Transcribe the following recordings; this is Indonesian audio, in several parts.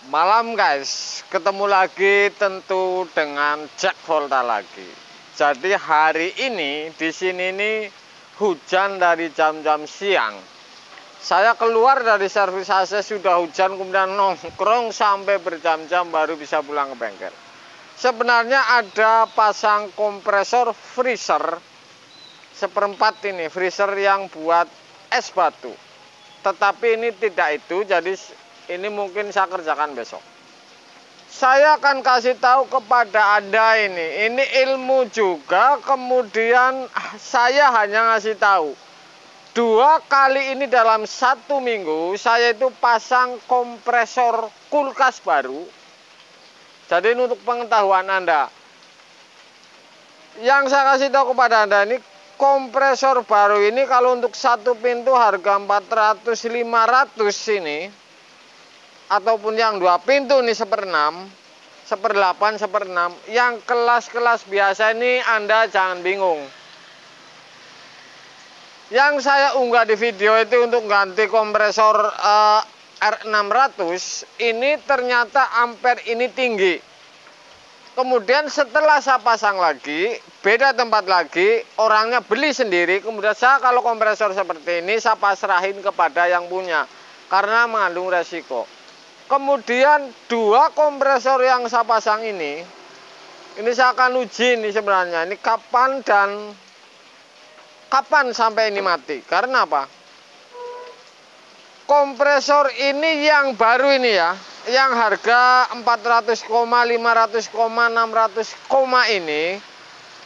Malam guys, ketemu lagi tentu dengan Jack Volta lagi. Jadi hari ini di sini nih hujan dari jam-jam siang. Saya keluar dari servis AC sudah hujan, kemudian nongkrong sampai berjam-jam baru bisa pulang ke bengkel. Sebenarnya ada pasang kompresor freezer seperempat ini, freezer yang buat es batu. Tetapi ini tidak itu, jadi ini mungkin saya kerjakan besok. Saya akan kasih tahu kepada Anda ini ilmu juga, kemudian saya hanya ngasih tahu. 2 kali ini dalam 1 minggu, saya itu pasang kompresor kulkas baru. Jadi ini untuk pengetahuan Anda. Yang saya kasih tahu kepada Anda ini, kompresor baru ini kalau untuk 1 pintu harga 400-500 ini, ataupun yang 2 pintu nih 1/6, 1/8, 1/6. Yang kelas-kelas biasa ini Anda jangan bingung. Yang saya unggah di video itu untuk ganti kompresor R600, ini ternyata ampere ini tinggi. Kemudian setelah saya pasang lagi, beda tempat lagi, orangnya beli sendiri. Kemudian saya kalau kompresor seperti ini, saya pasrahin kepada yang punya, karena mengandung resiko. Kemudian 2 kompresor yang saya pasang ini saya akan uji nih sebenarnya. Ini kapan sampai ini mati. Karena apa? Kompresor ini yang baru ini ya, yang harga 400, 500, 600 ini,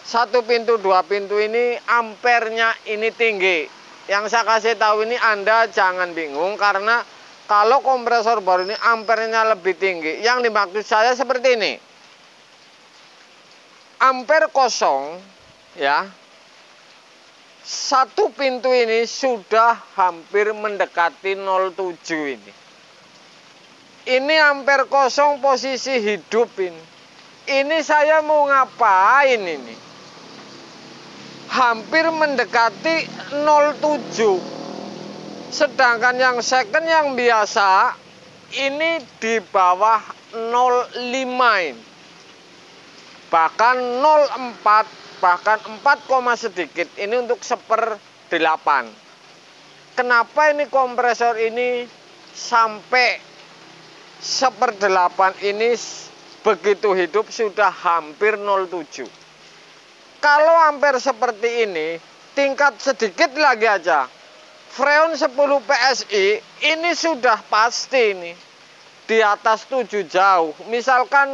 1 pintu 2 pintu ini ampernya ini tinggi. Yang saya kasih tahu ini Anda jangan bingung, karena kalau kompresor baru ini ampernya lebih tinggi. Yang dimaksud saya seperti ini, ampere kosong ya, 1 pintu ini sudah hampir mendekati 0,7 ini. Ini ampere kosong posisi hidup ini. Ini saya mau ngapain ini? Hampir mendekati 0,7. Sedangkan yang second yang biasa ini di bawah 0,5 ini. Bahkan 0,4, bahkan 4, sedikit. Ini untuk 1/8. Kenapa ini kompresor ini sampai 1/8 ini begitu hidup sudah hampir 0,7. Kalau ampere seperti ini, tingkat sedikit lagi aja, freon 10 PSI ini sudah pasti ini di atas 7 jauh. Misalkan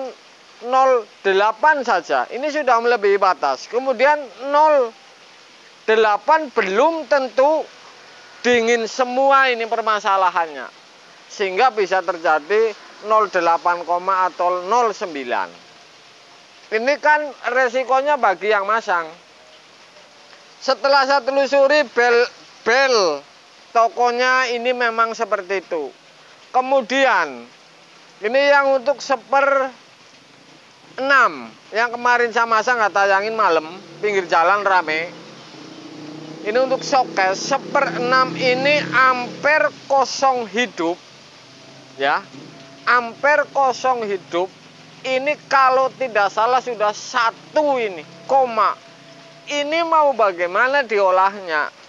0,8 saja, ini sudah melebihi batas. Kemudian 0,8 belum tentu dingin semua ini permasalahannya, sehingga bisa terjadi 0,8, atau 0,9. Ini kan resikonya bagi yang masang. Setelah saya telusuri bel tokonya ini memang seperti itu. Kemudian ini yang untuk 1/6 yang kemarin saya masang, nggak tayangin malam, pinggir jalan rame. Ini untuk showcase 1/6 ini ampere kosong hidup ya, ampere kosong hidup ini kalau tidak salah sudah 1 ini koma. Ini mau bagaimana diolahnya?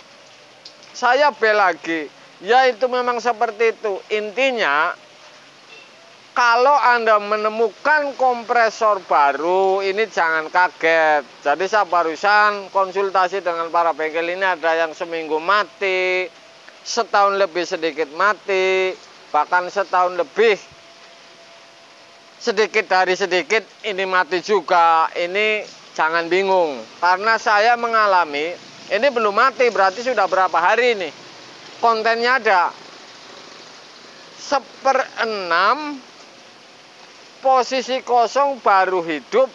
Saya bel lagi, ya itu memang seperti itu. Intinya kalau Anda menemukan kompresor baru, ini jangan kaget. Jadi saya barusan konsultasi dengan para bengkel ini, ada yang seminggu mati, setahun lebih sedikit mati, bahkan setahun lebih sedikit dari sedikit ini mati juga. Ini jangan bingung, karena saya mengalami, ini belum mati berarti sudah berapa hari ini. Kontennya ada 1/6 posisi kosong baru hidup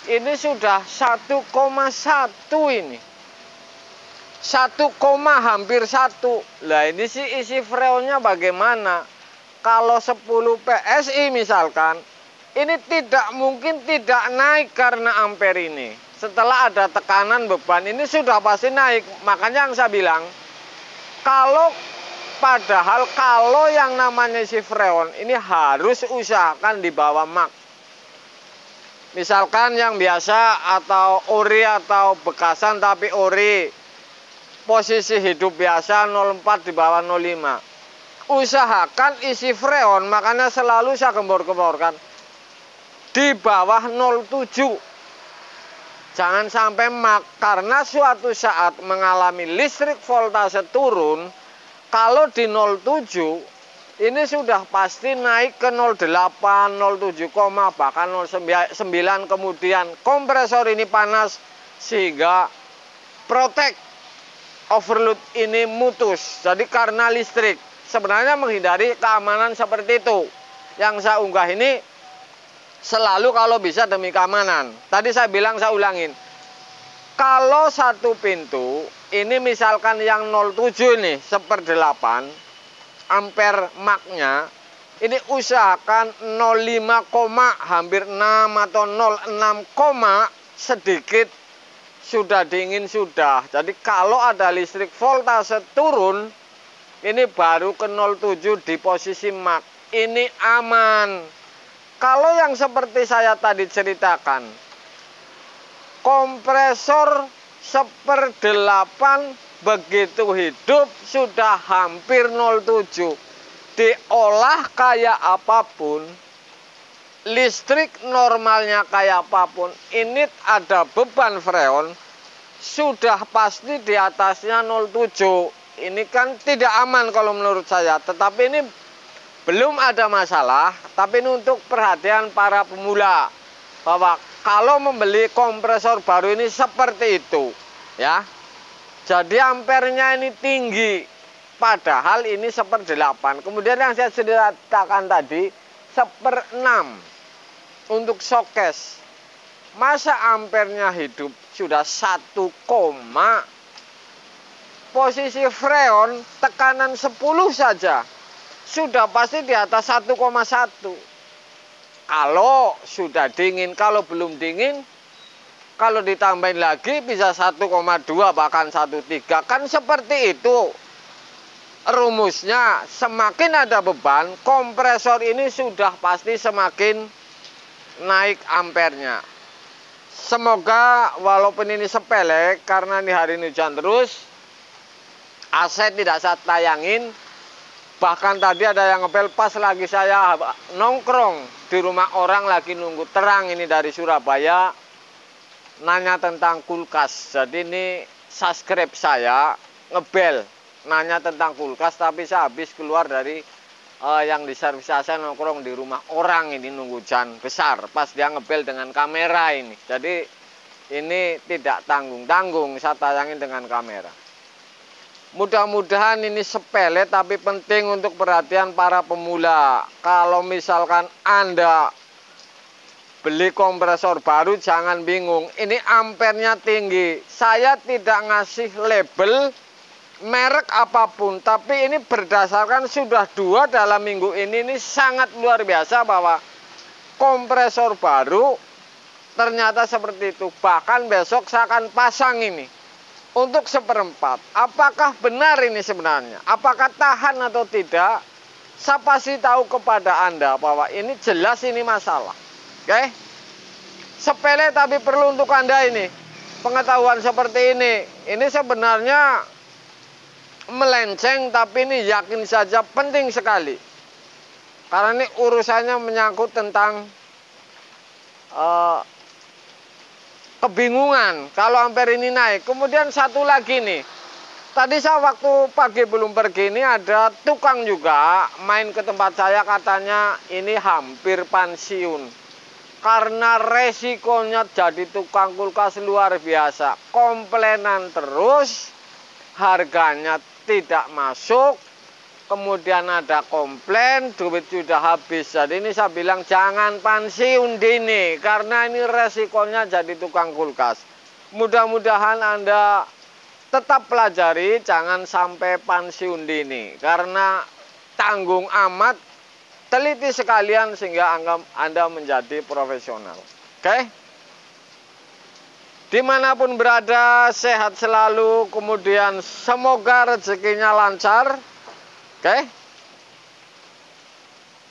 ini sudah 1,1 ini. 1, hampir 1. Lah ini sih isi freonnya bagaimana? Kalau 10 PSI misalkan, ini tidak mungkin tidak naik karena ampere ini. Setelah ada tekanan beban ini sudah pasti naik. Makanya yang saya bilang, kalau Padahal kalau yang namanya isi freon ini harus usahakan di bawah mak. Misalkan yang biasa atau ori atau bekasan tapi ori, posisi hidup biasa 04 di bawah 05. Usahakan isi freon, makanya selalu saya gembor-gemborkan di bawah 07. Jangan sampai mak, karena suatu saat mengalami listrik voltase turun. Kalau di 07 ini sudah pasti naik ke 08, 07, bahkan 09, kemudian kompresor ini panas sehingga protek overload ini mutus. Jadi karena listrik. Sebenarnya menghindari keamanan seperti itu. Yang saya unggah ini selalu kalau bisa demi keamanan. Tadi saya bilang, saya ulangin. Kalau satu pintu, ini misalkan yang 07 nih, 1/8 ampere maknya, ini usahakan 05, hampir 6 atau 06, sedikit sudah dingin sudah. Jadi kalau ada listrik voltase turun, ini baru ke 07 di posisi mak. Ini aman. Kalau yang seperti saya tadi ceritakan, kompresor 1/8 begitu hidup sudah hampir 07. Diolah kayak apapun, listrik normalnya kayak apapun, ini ada beban freon, sudah pasti di atasnya 07. Ini kan tidak aman kalau menurut saya. Tetapi ini belum ada masalah, tapi ini untuk perhatian para pemula, bahwa kalau membeli kompresor baru ini seperti itu, ya. Jadi ampernya ini tinggi, padahal ini 1/8. Kemudian yang saya ceritakan tadi 1/6 untuk showcase. Masa ampernya hidup sudah 1, posisi freon tekanan 10 saja sudah pasti di atas 1,1. Kalau sudah dingin, kalau belum dingin, kalau ditambahin lagi bisa 1,2 bahkan 1,3. Kan seperti itu rumusnya. Semakin ada beban, kompresor ini sudah pasti semakin naik ampernya. Semoga walaupun ini sepele, karena ini hari ini hujan terus, aset tidak saya tayangin. Bahkan tadi ada yang ngepel pas lagi saya nongkrong di rumah orang lagi nunggu terang ini dari Surabaya, nanya tentang kulkas. Jadi ini subscribe saya ngebel nanya tentang kulkas, tapi saya habis keluar dari yang di servis saya nongkrong di rumah orang ini nunggu hujan besar. Pas dia ngebel dengan kamera ini. Jadi ini tidak tanggung-tanggung, saya tayangin dengan kamera. Mudah-mudahan ini sepele tapi penting untuk perhatian para pemula. Kalau misalkan Anda beli kompresor baru jangan bingung. Ini ampernya tinggi. Saya tidak ngasih label merek apapun, tapi ini berdasarkan sudah 2 dalam minggu ini sangat luar biasa bahwa kompresor baru ternyata seperti itu. Bahkan besok saya akan pasang ini untuk 1/4. Apakah benar ini sebenarnya? Apakah tahan atau tidak? Saya pasti tahu kepada Anda bahwa ini jelas ini masalah. Oke? Sepele tapi perlu untuk Anda ini. Pengetahuan seperti ini. Ini sebenarnya melenceng, tapi ini yakin saja penting sekali. Karena ini urusannya menyangkut tentang kebingungan kalau ampere ini naik. Kemudian satu lagi nih, tadi saya waktu pagi belum pergi ini ada tukang juga main ke tempat saya, katanya ini hampir pensiun karena resikonya jadi tukang kulkas luar biasa. Komplainan terus, harganya tidak masuk, kemudian ada komplain, duit sudah habis. Jadi ini saya bilang jangan pensiun dini, karena ini resikonya jadi tukang kulkas. Mudah-mudahan Anda tetap pelajari, jangan sampai pensiun dini, karena tanggung amat, teliti sekalian sehingga Anda menjadi profesional. Oke? Dimanapun berada, sehat selalu, kemudian semoga rezekinya lancar. Oke.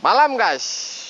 Malam guys.